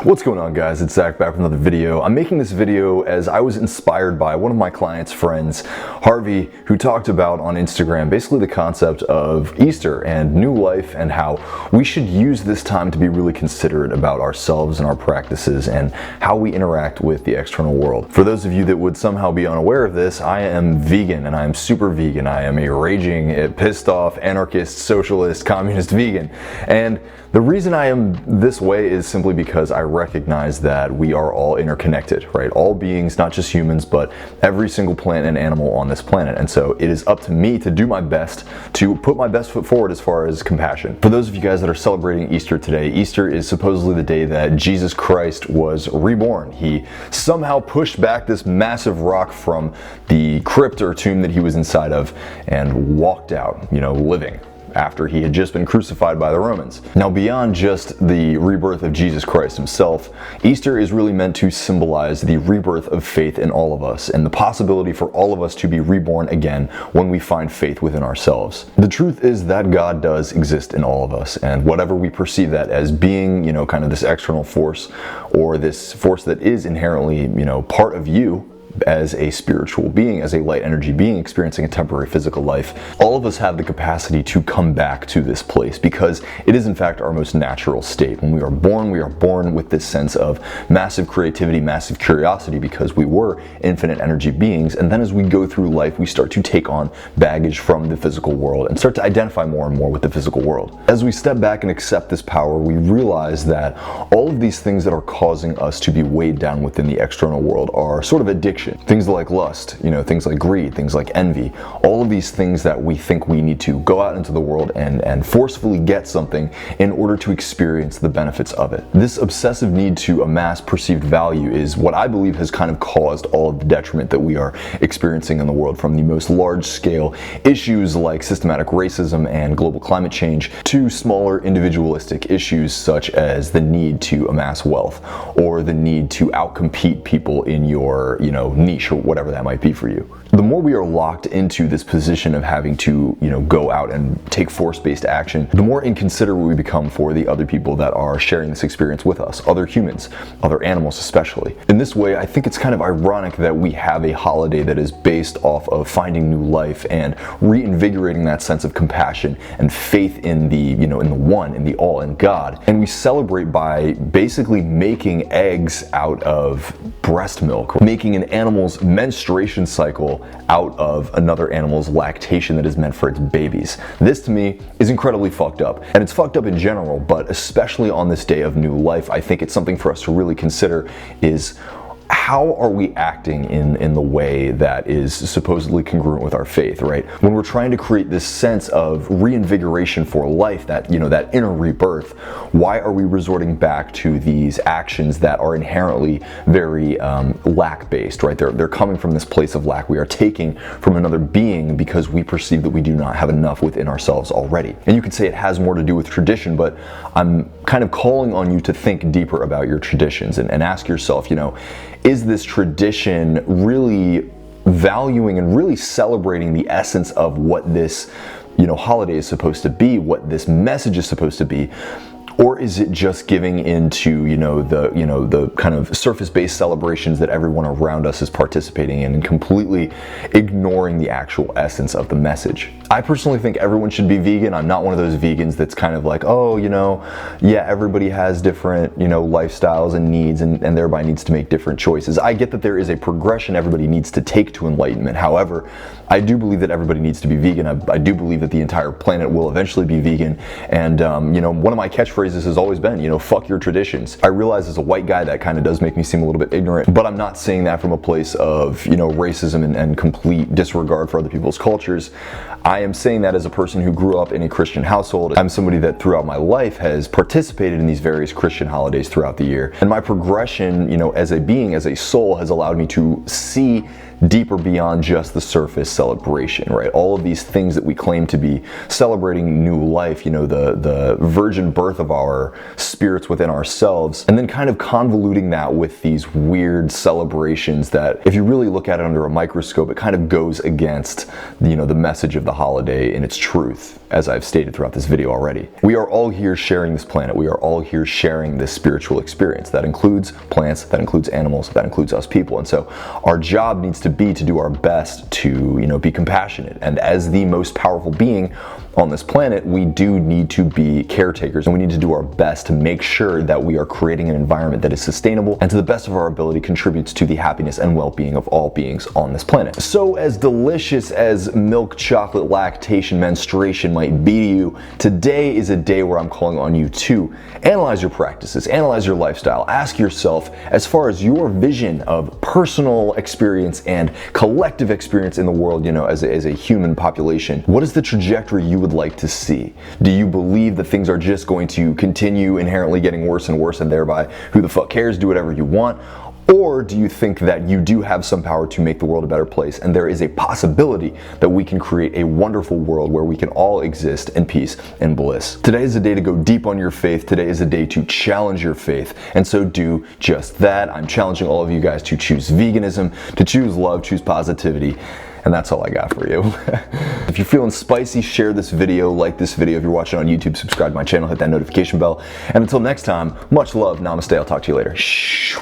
What's going on, guys? It's Zach back with another video. I'm making this video as I was inspired by one of my clients' friends, Harvey, who talked about on Instagram basically the concept of Easter and new life and how we should use this time to be really considerate about ourselves and our practices and how we interact with the external world. For those of you that would somehow be unaware of this, I am vegan and I am super vegan. I am a raging, pissed off, anarchist, socialist, communist vegan. And the reason I am this way is simply because I recognize that we are all interconnected, right? All beings, not just humans, but every single plant and animal on this planet. And so it is up to me to do my best to put my best foot forward as far as compassion. For those of you guys that are celebrating Easter today, Easter is supposedly the day that Jesus Christ was reborn. He somehow pushed back this massive rock from the crypt or tomb that he was inside of and walked out, living, after he had just been crucified by the Romans. Now, beyond just the rebirth of Jesus Christ himself, Easter is really meant to symbolize the rebirth of faith in all of us and the possibility for all of us to be reborn again when we find faith within ourselves. The truth is that God does exist in all of us, and whatever we perceive that as being, kind of this external force or this force that is inherently, part of you, as a spiritual being, as a light energy being experiencing a temporary physical life, all of us have the capacity to come back to this place because it is in fact our most natural state. When we are born with this sense of massive creativity, massive curiosity, because we were infinite energy beings, and then as we go through life, we start to take on baggage from the physical world and start to identify more and more with the physical world. As we step back and accept this power, we realize that all of these things that are causing us to be weighed down within the external world are sort of addiction. Things like lust, things like greed, things like envy, all of these things that we think we need to go out into the world and forcefully get something in order to experience the benefits of it. This obsessive need to amass perceived value is what I believe has kind of caused all of the detriment that we are experiencing in the world, from the most large-scale issues like systematic racism and global climate change to smaller individualistic issues such as the need to amass wealth or the need to outcompete people in your, niche or whatever that might be for you. The more we are locked into this position of having to, go out and take force-based action, the more inconsiderate we become for the other people that are sharing this experience with us, other humans, other animals especially. In this way, I think it's kind of ironic that we have a holiday that is based off of finding new life and reinvigorating that sense of compassion and faith in the, in the one, in the all, in God. And we celebrate by basically making eggs out of breast milk, making an animal's menstruation cycle out of another animal's lactation that is meant for its babies. This to me is incredibly fucked up, and it's fucked up in general, but especially on this day of new life, I think it's something for us to really consider is how are we acting in the way that is supposedly congruent with our faith, right? When we're trying to create this sense of reinvigoration for life, that, that inner rebirth, why are we resorting back to these actions that are inherently very lack-based, right? They're coming from this place of lack. We are taking from another being because we perceive that we do not have enough within ourselves already. And you could say it has more to do with tradition, but I'm kind of calling on you to think deeper about your traditions and ask yourself, is this tradition really valuing and really celebrating the essence of what this, holiday is supposed to be, what this message is supposed to be? Or is it just giving into, the kind of surface-based celebrations that everyone around us is participating in and completely ignoring the actual essence of the message? I personally think everyone should be vegan. I'm not one of those vegans that's kind of like, oh, yeah, everybody has different, lifestyles and needs and thereby needs to make different choices. I get that there is a progression everybody needs to take to enlightenment. However, I do believe that everybody needs to be vegan. I do believe that the entire planet will eventually be vegan. And, one of my catchphrases has always been, fuck your traditions. I realize as a white guy that kind of does make me seem a little bit ignorant, but I'm not saying that from a place of, racism and complete disregard for other people's cultures. I am saying that as a person who grew up in a Christian household. I'm somebody that throughout my life has participated in these various Christian holidays throughout the year. And my progression, as a being, as a soul, has allowed me to see deeper beyond just the surface celebration, right? All of these things that we claim to be celebrating new life, you know, the virgin birth of our spirits within ourselves, and then kind of convoluting that with these weird celebrations that, if you really look at it under a microscope, it kind of goes against, you know, the message of the holiday in its truth, as I've stated throughout this video already. We are all here sharing this planet. We are all here sharing this spiritual experience. That includes plants, that includes animals, that includes us people. And so our job needs to be to do our best to, you know, be compassionate. And as the most powerful being on this planet, we do need to be caretakers, and we need to do our best to make sure that we are creating an environment that is sustainable and, to the best of our ability, contributes to the happiness and well-being of all beings on this planet. So as delicious as milk, chocolate, lactation, menstruation might be to you, today is a day where I'm calling on you to analyze your practices, analyze your lifestyle, ask yourself, as far as your vision of personal experience and collective experience in the world, you know, as a human population, what is the trajectory you would like to see? Do you believe that things are just going to continue inherently getting worse and worse, and thereby who the fuck cares, do whatever you want? Or do you think that you do have some power to make the world a better place, and there is a possibility that we can create a wonderful world where we can all exist in peace and bliss? Today is a day to go deep on your faith. Today is a day to challenge your faith, and so do just that. I'm challenging all of you guys to choose veganism, to choose love, choose positivity. And that's all I got for you. If you're feeling spicy, share this video, like this video. If you're watching on YouTube, subscribe to my channel, hit that notification bell. And until next time, much love, namaste, I'll talk to you later. Shh.